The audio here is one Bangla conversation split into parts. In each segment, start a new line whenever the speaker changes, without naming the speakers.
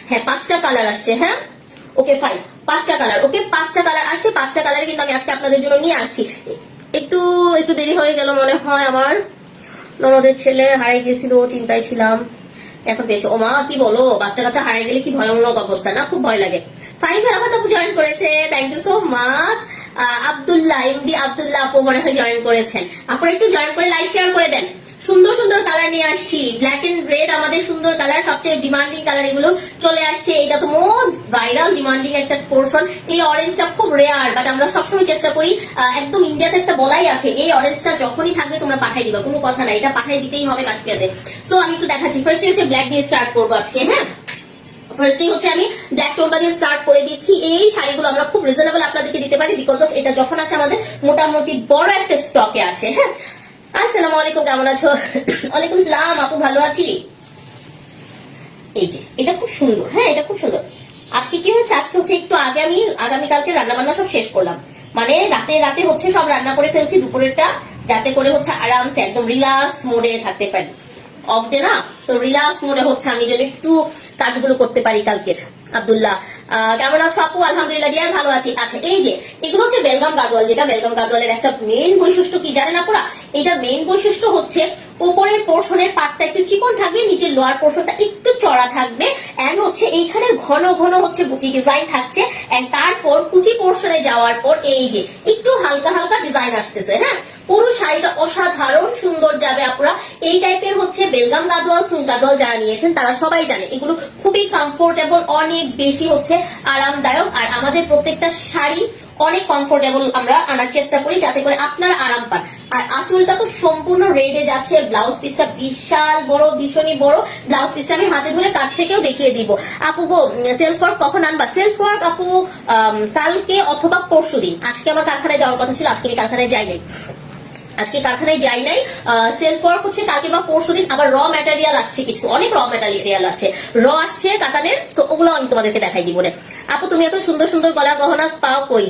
হ্যাঁ 5টা কালার আসছে। হ্যাঁ ওকে ফাইন, 5টা কালার। ওকে 5টা কালার আসছে, 5টা কালারে কিন্তু আমি আজকে আপনাদের জন্য নিয়ে আসছি। একটু একটু দেরি হয়ে গেল মনে হয়, আমার ননদের ছেলে হারিয়ে গেছিল, চিন্তায় ছিলাম, এখন পেয়েছে। ও মা কি বলো, বাচ্চা কাচ্চা হারিয়ে গেলে কি ভয়ানক অবস্থা না, খুব ভয় লাগে। ফাইন ফারাফাত আপু জয়েন করেছে, thank you so much. Abdullah, MD Abdullah আপু মনে হয় জয়েন করেছেন। আপনারা একটু জয়েন করে লাইক শেয়ার করে দেন। সুন্দর সুন্দর কালার নিয়ে আসছি, ব্ল্যাক এন্ড রেড আমাদের সুন্দর কালার, সবচেয়ে ডিমান্ডিং কালার এগুলো চলে আসছে। এটা তো মোস্ট ভাইরাল ডিমান্ডিং একটা পোর্শন। এই অরেঞ্জটা খুব রেয়ার, বাট আমরা সবসময় চেষ্টা করি, একদম ইন্ডিয়াতে একটা বলাই আছে, এই অরেঞ্জটা যখনই থাকবে তোমরা পাঠাই দিবা, কোনো কথা নাই, এটা পাঠাই দিতেই হবে কাশ্মীরে। সো আমি একটু দেখাচ্ছি। ফার্স্টে হচ্ছে ব্ল্যাক দিয়ে স্টার্ট করবো আজকে। হ্যাঁ ফার্স্টে হচ্ছে আমি ব্ল্যাক টোনটা দিয়ে স্টার্ট করে দিচ্ছি। এই শাড়িগুলো আমরা খুব রিজনেবল আপনাদেরকে দিতে পারি, বিকজ অফ এটা যখন আসে আমাদের মোটামুটি বড় একটা স্টকে আসে। হ্যাঁ আসসালামু আলাইকুম, কেমন আছো? ওয়ালাইকুম সালাম আপু, ভালো আছি। এই যে এটা খুব সুন্দর, হ্যাঁ এটা খুব সুন্দর। আজকে কি হচ্ছে, আজকে হচ্ছে একটু আগে আমি আগামীকালকে রান্না বান্না সব শেষ করলাম, মানে রাতে রাতে হচ্ছে সব রান্না করে ফেলছি দুপুরেরটা, যাতে করে হচ্ছে আরামসে একদম রিল্যাক্স মোডে থাকতে পারি। অফ ডে না, সো রিল্যাক্স মোডে হচ্ছে আমি যেন একটু কাজগুলো করতে পারি কালকের। আব্দুল্লাহ কেমন আছো আপু? আলহামদুলিল্লাহ ডিয়ার, ভালো আছি। আচ্ছা এই যে এগুলো হচ্ছে বেলগাম গাদোয়াল, যেটা বেলগাম গাদোয়ালের একটা মেইন বৈশিষ্ট্য কি জানেন আপুরা? এটার মেইন বৈশিষ্ট্য হচ্ছে উপরের পোর্শনের পাটটা একটু চিকন থাকবে, নিচের লোয়ার পোর্শনটা একটু চড়া থাকবে, এন্ড হচ্ছে এইখানে ঘন ঘন হচ্ছে বুটি ডিজাইন থাকছে, এন্ড তারপর কুচি পোর্শনে যাওয়ার পর এই যে একটু হালকা হালকা ডিজাইন আসতেছে। হ্যাঁ পুরো শাড়িটা অসাধারণ সুন্দর যাবে আপুরা। এই টাইপের হচ্ছে বেলগাম গাদোয়াল, সিল্ক গাদোয়াল যারা নিয়েছেন তারা সবাই জানে এগুলো খুবই কমফোর্টেবল, অনেক বেশি হচ্ছে আরামদায়ক। আর আমাদের প্রত্যেকটা শাড়ি অনেক কমফোর্টেবল আমরা আনার চেষ্টা করি, যাতে করে আপনারা আরাম পান। আর আঁচলটা তো সম্পূর্ণ রেডে যাচ্ছে, ব্লাউজ পিসটা বিশাল বড়, ভীষণই বড়। ব্লাউজ পিসটা আমি হাতে ধরে কাছ থেকেও দেখিয়ে দিব। আপু গো সেলফ ওয়ার্ক কখন আনবা? সেলফ ওয়ার্ক আপু কালকে অথবা পরশুদিন। আজকে আমার কারখানায় যাওয়ার কথা ছিল, আজকে আমি কারখানায় যাই নাই, আজকে কারখানায় যাই নাই। সেলফ ওয়ার্ক হচ্ছে কালকে বা পরশুদিন। আবার র ম্যাটেরিয়াল আসছে, কিছু অনেক র ম্যাটেরিয়াল আসছে, র আসছে কাতানের, তো ওগুলো আমি তোমাদেরকে দেখাই দিব না। আপু তুমি এত সুন্দর সুন্দর গলার গহনা পাও কই?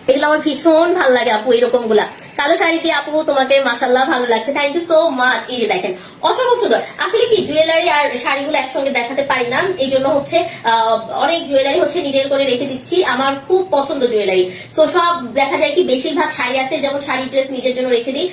এগুলো আমার ভীষণ ভালো লাগে আপু, এরকম গুলা কালো শাড়ি দিয়ে আপু তোমাকে মাশাআল্লাহ ভালো লাগছে, থ্যাংক ইউ সো মাচ। এই যে দেখেন অসম্ভব সুন্দর। আসলে কি জুয়েলারি আর শাড়িগুলো একসঙ্গে দেখাতে পারি না, এই জন্য হচ্ছে অনেক জুয়েলারি হচ্ছে নিজের করে রেখে দিচ্ছি, আমার খুব পছন্দ জুয়েলারি। সো সব দেখা যায় কি বেশিরভাগ শাড়ি আসে, যেমন শাড়ি ড্রেস নিজের জন্য রেখে দিই,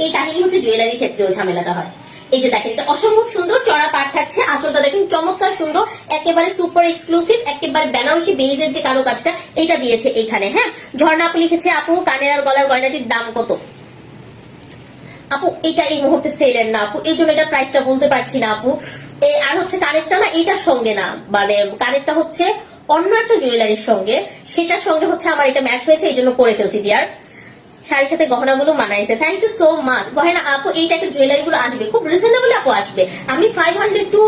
এই কাহিনী হচ্ছে জুয়েলারির ক্ষেত্রেও ঝামেলাটা হয়। এই যে দেখেন এটা অসম্ভব সুন্দর চড়া পাট থাকছে, আঁচলটা দেখেন চমৎকার সুন্দর, একেবারে সুপার এক্সক্লুসিভ, একেবারে বেনারসি বেইজের যে কারো কাজটা এটা দিয়েছে এখানে। হ্যাঁ ঝর্ণা আপু লিখেছে আপু কানের আর গলার গয়নাটির দাম কত? আপু এটা এই মুহূর্তে সেলের না আপু, এই জন্য এটা প্রাইসটা বলতে পারছি না আপু। আর হচ্ছে কানেরটা না এটার সঙ্গে না, মানে কানেরটা হচ্ছে অন্য একটা জুয়েলারির সঙ্গে, সেটার সঙ্গে হচ্ছে আমার এটা ম্যাচ হয়েছে, এই জন্য করে ফেলছি ডিয়ার। শাড়ির সাথে গহনাগুলো মানাইছে, থ্যাংক ইউ সো মাচ। গহনা আপু এই টাইপের জুয়েলারি গুলো আসবে খুব রিজনেবল আপু আসবে, আমি 500 to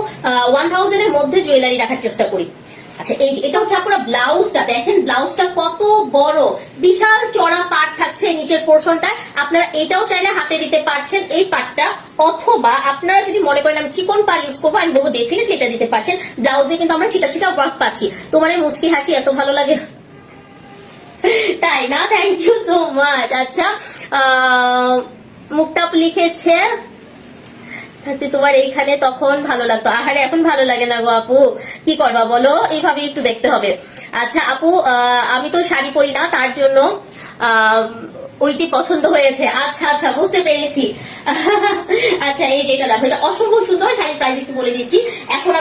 1000 এর মধ্যে জুয়েলারি রাখার চেষ্টা করি। আচ্ছা এই যে এটা হচ্ছে আপনারা ব্লাউজটা দেখেন, ব্লাউজটা কত বড়, বিশাল চড়া পাট থাকছে নিচের পোর্শনটা। আপনারা এটাও চাইলে হাতে দিতে পারছেন এই পাটটা, অথবা আপনারা যদি মনে করেন আমি চিকন পার ইউজ করবো, আমি বলবো ডেফিনেটলি এটা দিতে পারছেন। ব্লাউজে কিন্তু আমরা ছিটা ছিটা ওয়ার্ক পাচ্ছি। তোমার এই মুচকি হাসি এত ভালো লাগে, তাই না? Thank you so much. আচ্ছা মুক্তাপ লিখেছে তোমার এইখানে তখন ভালো লাগতো, আহারে এখন ভালো লাগে না গো আপু, কি করবা বলো, এইভাবে একটু দেখতে হবে। আচ্ছা আপু আমি তো শাড়ি পরি না, তার জন্য ওইটি পছন্দ হয়েছে। আচ্ছা আচ্ছা বুঝতে পেরেছি। আচ্ছা এই যে এটা দেখো, এটা অসম্ভব সুন্দর। শাড়ির প্রাইস একটু বলে দিচ্ছি এখন।